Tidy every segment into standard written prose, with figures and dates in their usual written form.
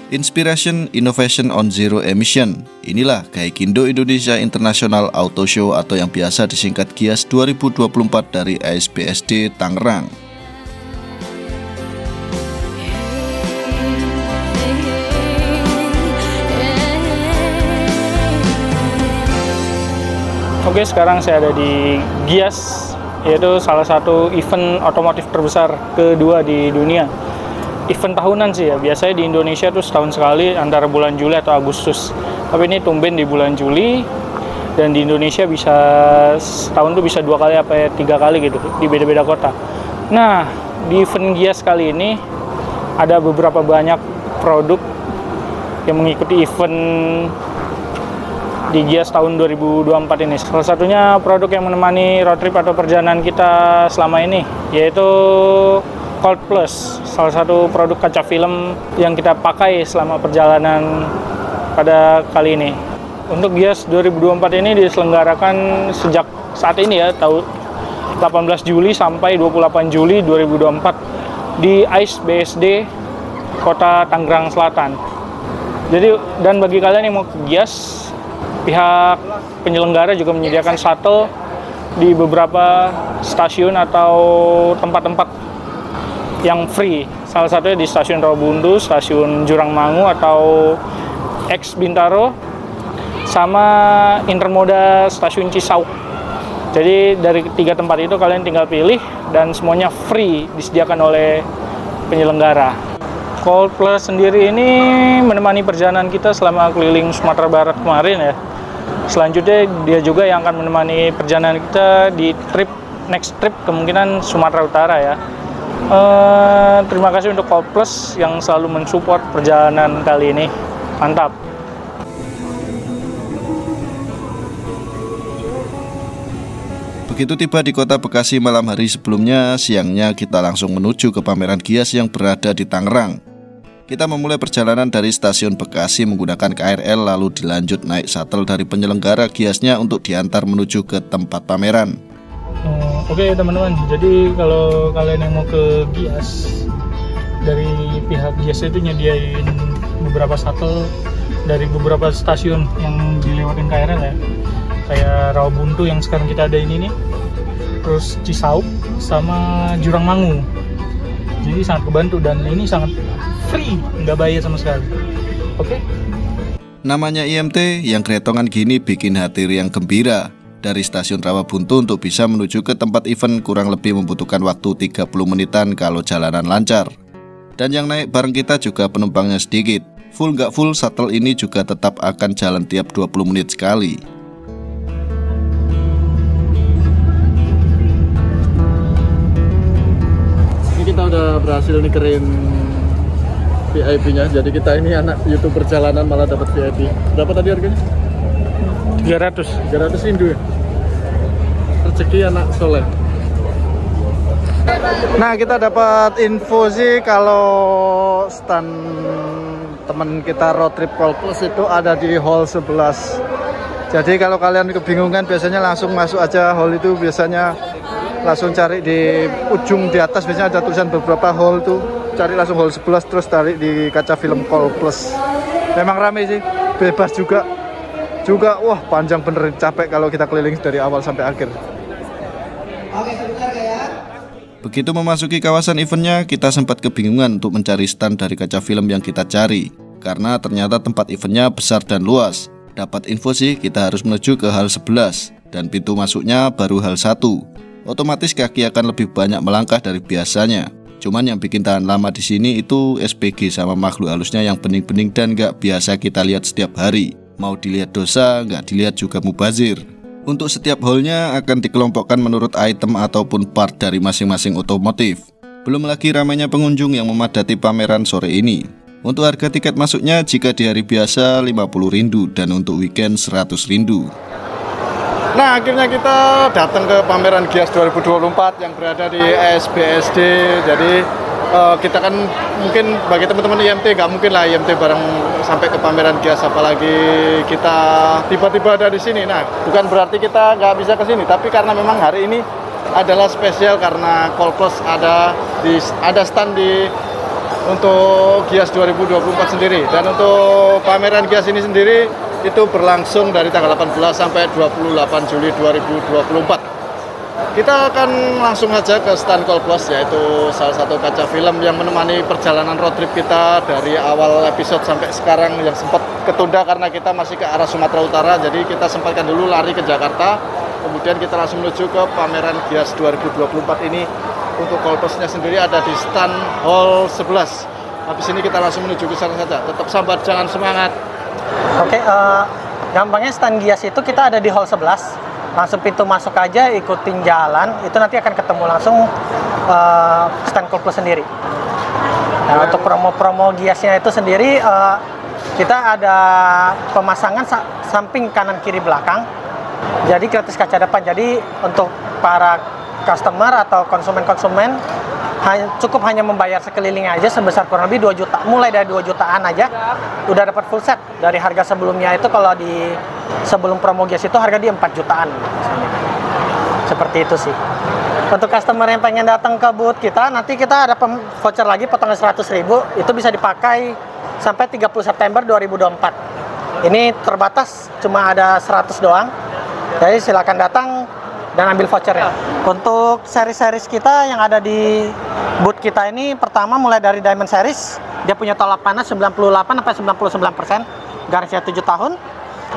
Inspiration Innovation on Zero Emission. Inilah Gaikindo Indonesia International Auto Show atau yang biasa disingkat GIAS 2024 dari ASBSD Tangerang. Oke, sekarang saya ada di GIAS, yaitu salah satu event otomotif terbesar kedua di dunia. Event tahunan sih ya, biasanya di Indonesia tuh setahun sekali antara bulan Juli atau Agustus. Tapi ini tumben di bulan Juli, dan di Indonesia bisa setahun tuh bisa 2 kali apa 3 kali gitu, di beda-beda kota. Nah, di event GIAS kali ini ada beberapa banyak produk yang mengikuti event di GIAS tahun 2024 ini. Salah satunya produk yang menemani road trip atau perjalanan kita selama ini, yaitu Cold Plus, salah satu produk kaca film yang kita pakai selama perjalanan pada kali ini. Untuk GIAS 2024 ini diselenggarakan sejak saat ini ya, tahun 18 Juli sampai 28 Juli 2024 di ASBSD Kota Tangerang Selatan. Jadi, dan bagi kalian yang mau ke GIAS, pihak penyelenggara juga menyediakan shuttle di beberapa stasiun atau tempat-tempat yang free. Salah satunya di stasiun Rawabuntu, stasiun Jurangmangu atau X Bintaro, sama Intermoda stasiun Cisauk. Jadi dari 3 tempat itu kalian tinggal pilih dan semuanya free disediakan oleh penyelenggara. Cold Plus sendiri ini menemani perjalanan kita selama keliling Sumatera Barat kemarin ya. Selanjutnya dia juga yang akan menemani perjalanan kita di next trip kemungkinan Sumatera Utara ya. Terima kasih untuk Cold Plus yang selalu mensupport perjalanan kali ini. Mantap. Begitu tiba di kota Bekasi malam hari sebelumnya, siangnya kita langsung menuju ke pameran GIAS yang berada di Tangerang. Kita memulai perjalanan dari stasiun Bekasi menggunakan KRL, lalu dilanjut naik shuttle dari penyelenggara GIAS-nya untuk diantar menuju ke tempat pameran. Oke teman-teman, jadi kalau kalian yang mau ke GIAS, dari pihak GIAS itu nyediain beberapa shuttle dari beberapa stasiun yang dilewatin KRL ya, kayak Rawabuntu yang sekarang kita ada ini nih, terus Cisauk sama Jurangmangu. Jadi sangat kebantu dan ini sangat free, nggak bayar sama sekali. Oke? Namanya IMT yang kretongan gini bikin hati riang gembira. Dari stasiun Rawabuntu untuk bisa menuju ke tempat event kurang lebih membutuhkan waktu 30 menitan kalau jalanan lancar. Dan yang naik bareng kita juga penumpangnya sedikit. Full nggak full, shuttle ini juga tetap akan jalan tiap 20 menit sekali. Ini kita udah berhasil nikerin VIP-nya, jadi kita ini anak YouTube perjalanan malah dapat VIP. Berapa tadi harganya? 300 Indo ya? Rezeki anak soleh. Nah, kita dapat info sih kalau stand teman kita road trip Cold Plus itu ada di hall 11. Jadi kalau kalian kebingungan biasanya langsung masuk aja hall itu, biasanya langsung cari di ujung di atas, biasanya ada tulisan beberapa hall tuh. Cari langsung hall 11 terus tarik di kaca film Cold Plus. Memang rame sih, bebas juga. Wah panjang bener, capek kalau kita keliling dari awal sampai akhir. Begitu memasuki kawasan eventnya, kita sempat kebingungan untuk mencari stand dari kaca film yang kita cari, karena ternyata tempat eventnya besar dan luas. Dapat info sih kita harus menuju ke hal 11 dan pintu masuknya baru hal 1. Otomatis kaki akan lebih banyak melangkah dari biasanya. Cuman yang bikin tahan lama di sini itu SPG sama makhluk halusnya yang bening-bening dan gak biasa kita lihat setiap hari. Mau dilihat dosa, nggak dilihat juga mubazir. Untuk setiap hallnya akan dikelompokkan menurut item ataupun part dari masing-masing otomotif. Belum lagi ramainya pengunjung yang memadati pameran sore ini. Untuk harga tiket masuknya jika di hari biasa 50 rindu dan untuk weekend 100 rindu. Nah, akhirnya kita datang ke pameran GIAS 2024 yang berada di ASBSD. Jadi kita kan mungkin bagi teman-teman IMT nggak mungkin lah IMT bareng sampai ke pameran GIAS, apalagi kita tiba-tiba ada di sini. Nah, bukan berarti kita nggak bisa ke sini, tapi karena memang hari ini adalah spesial karena Cold Plus ada stand di untuk Gias 2024 sendiri. Dan untuk pameran Gias ini sendiri itu berlangsung dari tanggal 18 sampai 28 Juli 2024. Kita akan langsung saja ke stand Call Plus, yaitu salah satu kaca film yang menemani perjalanan road trip kita dari awal episode sampai sekarang, yang sempat ketunda karena kita masih ke arah Sumatera Utara. Jadi kita sempatkan dulu lari ke Jakarta, kemudian kita langsung menuju ke pameran Gias 2024 ini. Untuk Call Plus-nya sendiri ada di stand Hall 11. Habis ini kita langsung menuju ke sana saja. Tetap sambat, jangan semangat. Oke, gampangnya stand Gias itu kita ada di Hall 11. Langsung pintu masuk aja, ikutin jalan, itu nanti akan ketemu langsung stand Call Plus sendiri. Nah, untuk promo-promo Giasnya itu sendiri, kita ada pemasangan samping kanan kiri belakang, jadi gratis kaca depan. Jadi untuk para customer atau konsumen-konsumen cukup hanya membayar sekeliling aja sebesar kurang lebih 2 juta, mulai dari 2 jutaan aja udah dapat full set. Dari harga sebelumnya itu kalau di sebelum promo Gias itu harga di 4 jutaan seperti itu sih. Untuk customer yang pengen datang ke booth kita, nanti kita ada voucher lagi potongan 100.000, itu bisa dipakai sampai 30 September 2024. Ini terbatas, cuma ada 100 doang, jadi silakan datang dan ambil vouchernya. Untuk seri-series kita yang ada di booth kita ini, pertama mulai dari Diamond Series, dia punya tolak panas 98-99%, garansinya 7 tahun.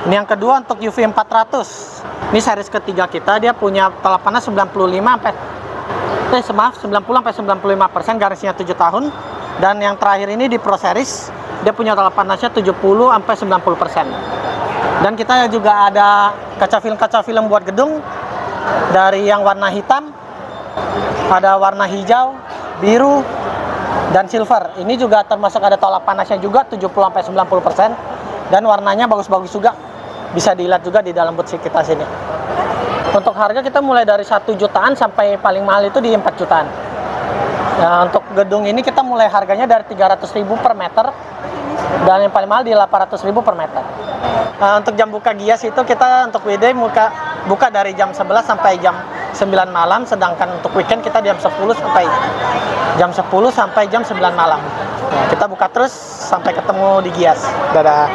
Ini yang kedua untuk UV 400, ini series ketiga kita, dia punya tolak panas 90-95%, garansinya 7 tahun. Dan yang terakhir ini di Pro Series, dia punya tolak panasnya 70-90%. Dan kita juga ada kaca film buat gedung, dari yang warna hitam, ada warna hijau, biru, dan silver. Ini juga termasuk ada tolak panasnya juga 70-90%, dan warnanya bagus-bagus juga. Bisa dilihat juga di dalam booth kita sini. Untuk harga kita mulai dari 1 jutaan sampai paling mahal itu di 4 jutaan. Nah, untuk gedung ini kita mulai harganya dari 300.000 per meter, dan yang paling mahal di 800.000 per meter. Nah, untuk jam buka Gias itu kita untuk weekday buka dari jam 11 sampai jam 9 malam, sedangkan untuk weekend kita jam 10 sampai jam 9 malam. Nah, kita buka terus sampai ketemu di Gias. Dadah.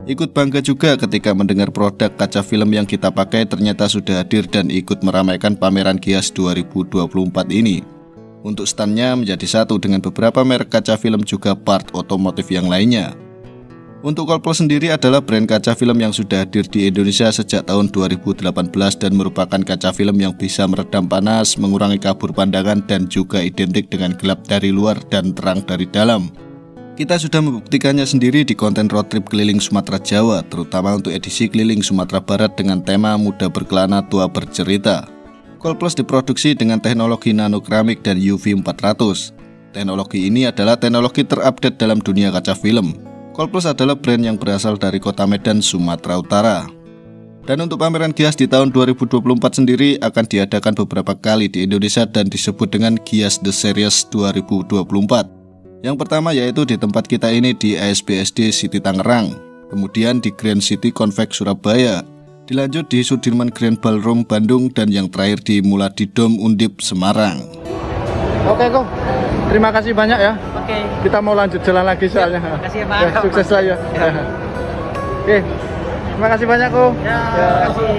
Ikut bangga juga ketika mendengar produk kaca film yang kita pakai ternyata sudah hadir dan ikut meramaikan pameran Gias 2024 ini. Untuk standnya menjadi satu dengan beberapa merek kaca film juga part otomotif yang lainnya. Untuk Call Plus sendiri adalah brand kaca film yang sudah hadir di Indonesia sejak tahun 2018 dan merupakan kaca film yang bisa meredam panas, mengurangi kabur pandangan, dan juga identik dengan gelap dari luar dan terang dari dalam. Kita sudah membuktikannya sendiri di konten road trip keliling Sumatera Jawa, terutama untuk edisi keliling Sumatera Barat dengan tema Muda Berkelana Tua Bercerita. Call Plus diproduksi dengan teknologi nanokeramik dan UV 400. Teknologi ini adalah teknologi terupdate dalam dunia kaca film. Call Plus adalah brand yang berasal dari kota Medan, Sumatera Utara. Dan untuk pameran Gias di tahun 2024 sendiri akan diadakan beberapa kali di Indonesia dan disebut dengan Gias The Series 2024. Yang pertama yaitu di tempat kita ini di ASBSD City Tangerang, kemudian di Grand City Convex Surabaya, dilanjut di Sudirman Grand Ballroom Bandung, dan yang terakhir di Muladi Dome Undip Semarang. Oke, Ko. Terima kasih banyak ya. Oke. Kita mau lanjut jalan lagi soalnya. Terima kasih ya, Pak. Ya, sukses lah ya. Oke. Terima kasih banyak, Ko. Ya, terima kasih.